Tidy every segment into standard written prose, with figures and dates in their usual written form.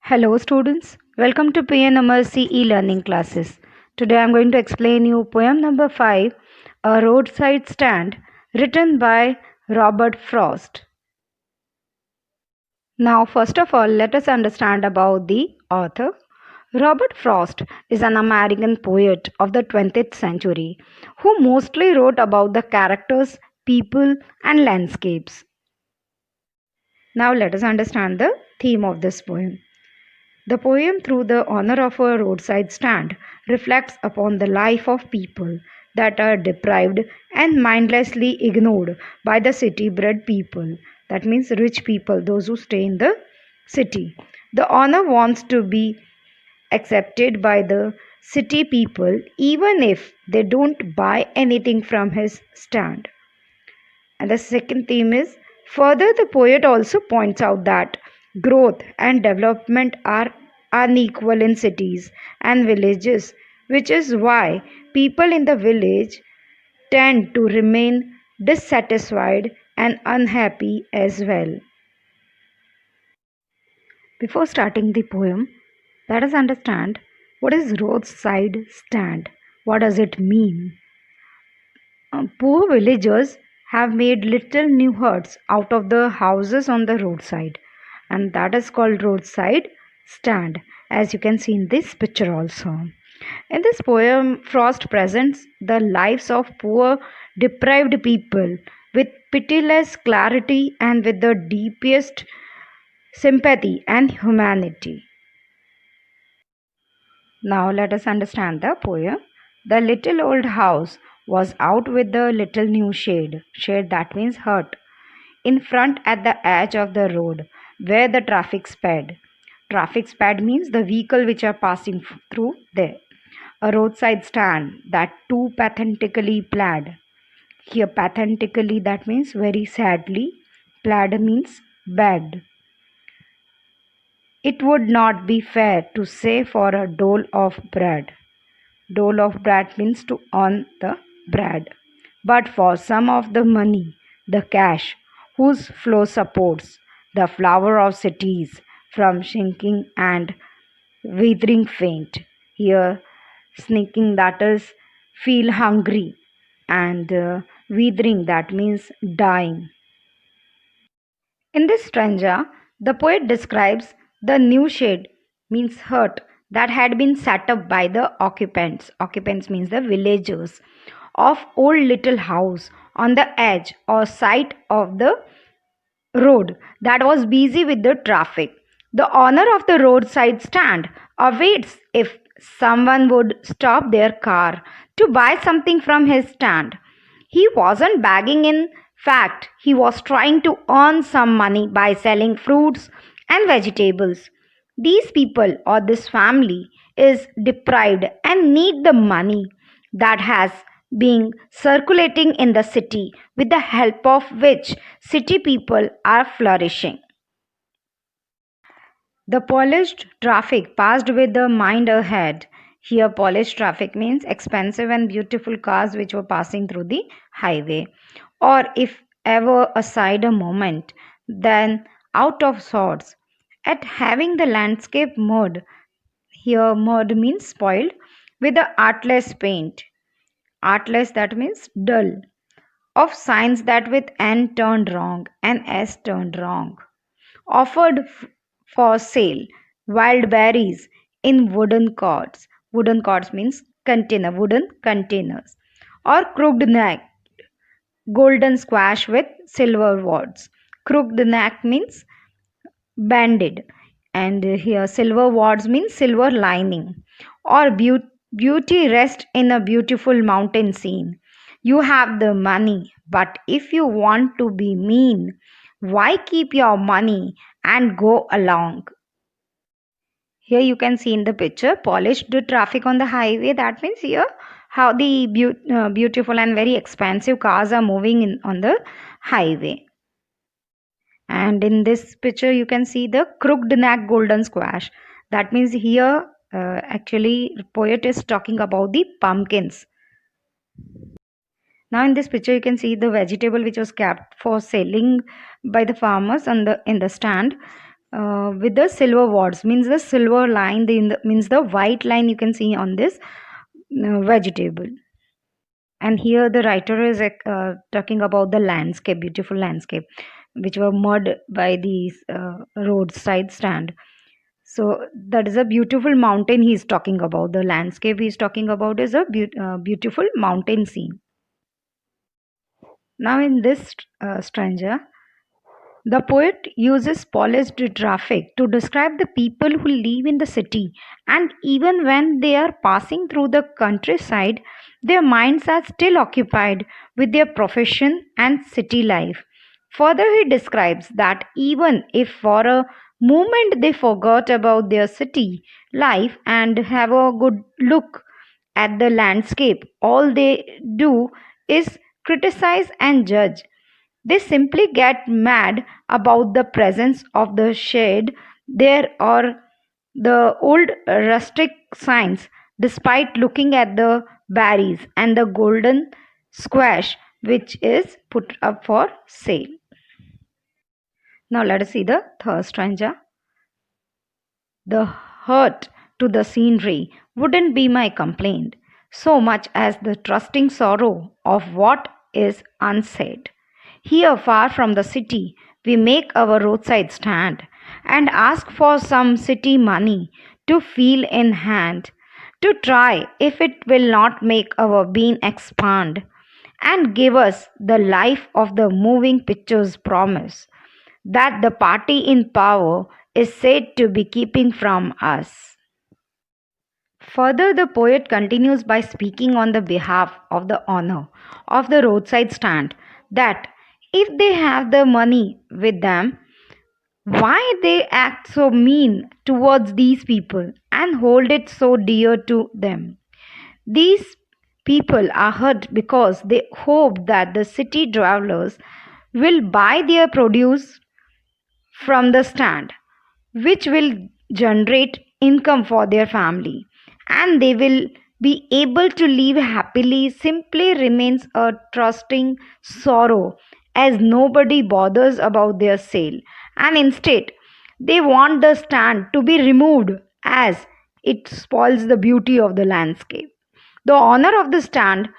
Hello students, welcome to P.N.AMERSEY e-learning classes. Today I am going to explain you poem number 5, A Roadside Stand, written by Robert Frost. Now first of all, let us understand about the author. Robert Frost is an American poet of the 20th century who mostly wrote about the characters, people and landscapes. Now let us understand the theme of this poem. The poem, through the honor of a roadside stand, reflects upon the life of people that are deprived and mindlessly ignored by the city bred people. That means rich people, those who stay in the city. The honor wants to be accepted by the city people even if they don't buy anything from his stand. And the second theme is further, the poet also points out that growth and development are unequal in cities and villages, which is why people in the village tend to remain dissatisfied and unhappy as well. Before starting the poem, let us understand what is roadside stand. What does it mean? Poor villagers have made little new huts out of the houses on the roadside, and that is called roadside stand, as you can see in this picture also. In this poem, Frost presents the lives of poor, deprived people with pitiless clarity and with the deepest sympathy and humanity. Now let us understand the poem. The little old house was out with the little new shade. Shade, that means hut. In front at the edge of the road where the traffic sped. Traffic sped means the vehicle which are passing through there. A roadside stand, that too pathetically plaid. Here pathetically, that means very sadly. Plaid means begged. It would not be fair to say for a dole of bread. Dole of bread means to earn the bread. But for some of the money, the cash, whose flow supports the flower of cities from shrinking and withering faint. Here, sneaking, that is, feel hungry, and withering, that means dying. In this stanza, the poet describes the new shed, means hut, that had been set up by the occupants. Occupants means the villagers of old little house on the edge or side of the road that was busy with the traffic. The owner of the roadside stand awaits if someone would stop their car to buy something from his stand. He wasn't begging, in fact, he was trying to earn some money by selling fruits and vegetables. These people or this family is deprived and need the money that has been circulating in the city, with the help of which city people are flourishing. The polished traffic passed with the mind ahead. Here, polished traffic means expensive and beautiful cars which were passing through the highway. Or, if ever aside a moment, then out of sorts at having the landscape mud. Here, mud means spoiled with the artless paint. Artless, that means dull. Of signs that with N turned wrong and S turned wrong. Offered for sale wild berries in wooden carts. Wooden carts means container, wooden containers. Or crooked neck, golden squash with silver wards. Crooked neck means banded, and here silver wards means silver lining. Or beauty rest in a beautiful mountain scene. You have the money, but if you want to be mean, why keep your money and go along? Here you can see in the picture polished traffic on the highway. That means here how the beautiful and very expensive cars are moving in on the highway. And in this picture you can see the crooked neck golden squash. That means here actually poet is talking about the pumpkins. Now in this picture you can see the vegetable which was kept for selling by the farmers on the in the stand. with the silver words, means the silver line, means the white line you can see on this vegetable. And here the writer is talking about the landscape, beautiful landscape, which were mud by the roadside stand. So that is a beautiful mountain he is talking about. The landscape he is talking about is a beautiful mountain scene. Now in this stranger, the poet uses polished traffic to describe the people who live in the city, and even when they are passing through the countryside, their minds are still occupied with their profession and city life. Further, he describes that even if for a moment they forgot about their city life and have a good look at the landscape, all they do is criticize and judge. They simply get mad about the presence of the shade there or the old rustic signs, despite looking at the berries and the golden squash which is put up for sale. Now let us see the third stanza. The hurt to the scenery wouldn't be my complaint, so much as the trusting sorrow of what is unsaid. Here, far from the city, we make our roadside stand and ask for some city money to feel in hand, to try if it will not make our being expand and give us the life of the moving picture's promise that the party in power is said to be keeping from us. Further, the poet continues by speaking on the behalf of the owner of the roadside stand that if they have the money with them, why they act so mean towards these people and hold it so dear to them. These people are hurt because they hope that the city dwellers will buy their produce from the stand, which will generate income for their family, and they will be able to live happily. Simply remains a trusting sorrow as nobody bothers about their sale, and instead they want the stand to be removed as it spoils the beauty of the landscape. The owner of the stand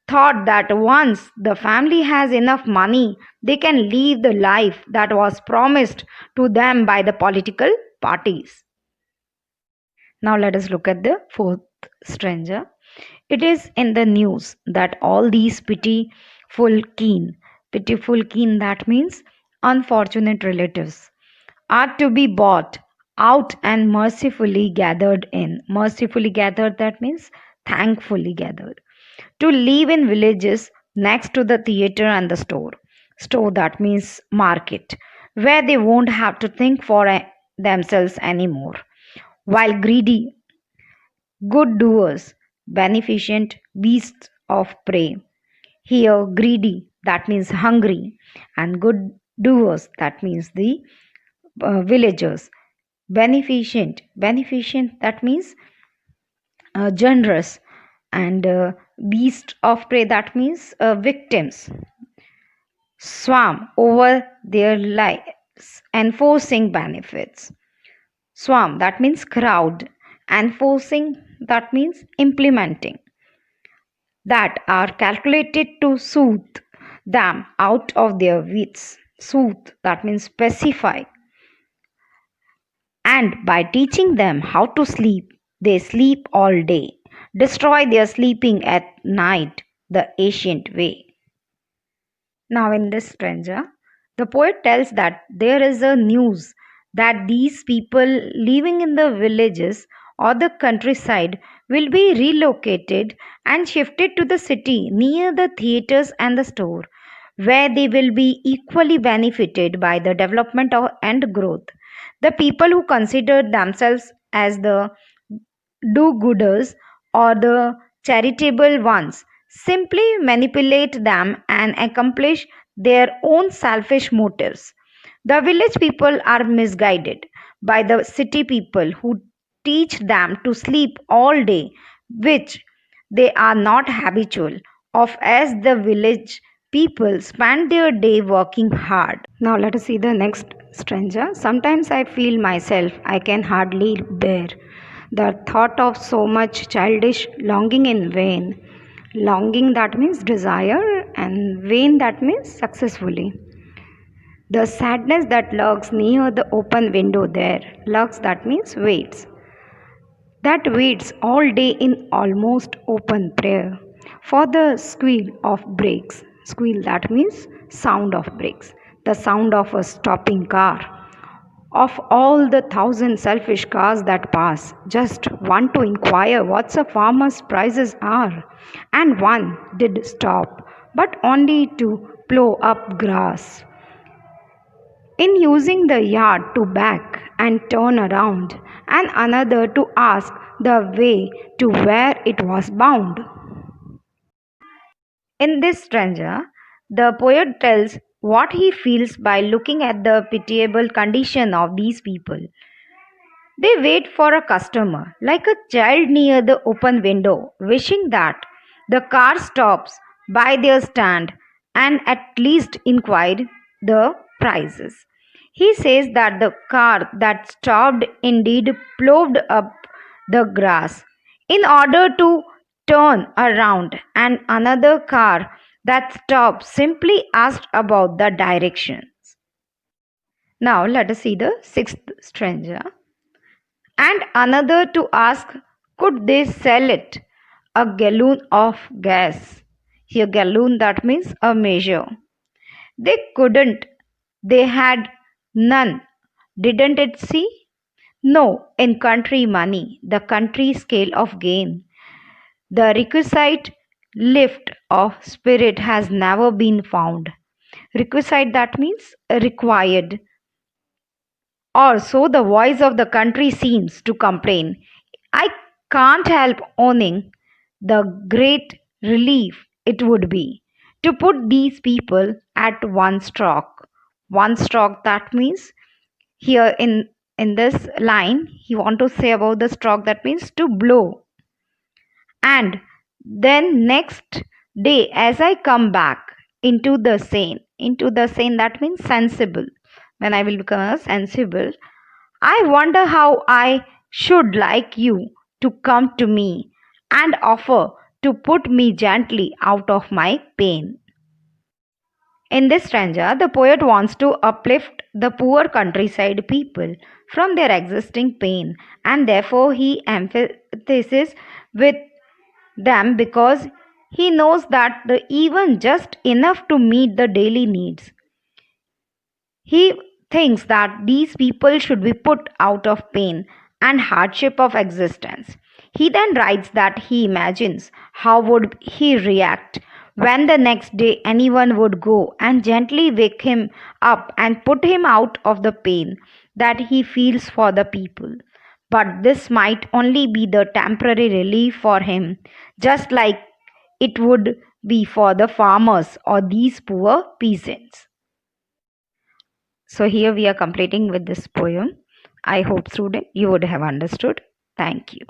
thought that once the family has enough money, they can live the life that was promised to them by the political parties. Now let us look at the fourth stranger. It is in the news that all these pitiful keen, that means unfortunate relatives, are to be bought out and mercifully gathered in. Mercifully gathered, that means thankfully gathered. To live in villages next to the theater and the store. Store, that means market, where they won't have to think for themselves anymore. While greedy, good doers, beneficent beasts of prey. Here, greedy, that means hungry, and good doers, that means the villagers. Beneficent, that means generous, and beast of prey, that means victims, swarm over their lives, enforcing benefits. Swarm, that means crowd. Enforcing, that means implementing, that are calculated to soothe them out of their wits. Soothe, that means specify. And by teaching them how to sleep, they sleep all day, destroy their sleeping at night the ancient way. Now, in this stranger, the poet tells that there is a news that these people living in the villages or the countryside will be relocated and shifted to the city near the theaters and the store, where they will be equally benefited by the development and growth. The people who consider themselves as the do gooders or the charitable ones simply manipulate them and accomplish their own selfish motives. The village people are misguided by the city people who teach them to sleep all day, which they are not habitual of, as the village People spend their day working hard. Now let us see the next stranger. Sometimes I feel myself I can hardly bear the thought of so much childish longing in vain. Longing that means desire, and vain that means successfully. The sadness that lurks near the open window there. Lurks that means waits. That waits all day in almost open prayer for the squeal of brakes. Squeal that means sound of brakes. The sound of a stopping car. Of all the thousand selfish cars that pass, just one to inquire what the farmer's prices are. And one did stop, but only to plough up grass. In using the yard to back and turn around, and another to ask the way to where it was bound. In this stanza, the poet tells what he feels by looking at the pitiable condition of these people. They wait for a customer, like a child near the open window, wishing that the car stops by their stand and at least inquire the prices. He says that the car that stopped indeed ploughed up the grass in order to turn around, and another car that stopped simply asked about the directions. Now let us see the sixth stranger. And another to ask, could they sell it a gallon of gas? Here, gallon that means a measure. They couldn't. They had none. Didn't it see? No, in country money, the country scale of gain. The requisite lift of spirit has never been found. Requisite that means required. Or so the voice of the country seems to complain. I can't help owning the great relief it would be to put these people at one stroke. One stroke that means here in this line he want to say about the stroke that means to blow. And then next day as I come back into the sane that means sensible. When I will become a sensible, I wonder how I should like you to come to me and offer to put me gently out of my pain. In this stanza, the poet wants to uplift the poor countryside people from their existing pain, and therefore he emphasizes with them because he knows that the even just enough to meet the daily needs. He thinks that these people should be put out of pain and hardship of existence. He then writes that he imagines how would he react when the next day anyone would go and gently wake him up and put him out of the pain that he feels for the people. But this might only be the temporary relief for him, just like it would be for the farmers or these poor peasants. So here we are completing with this poem. I hope student you would have understood. Thank you.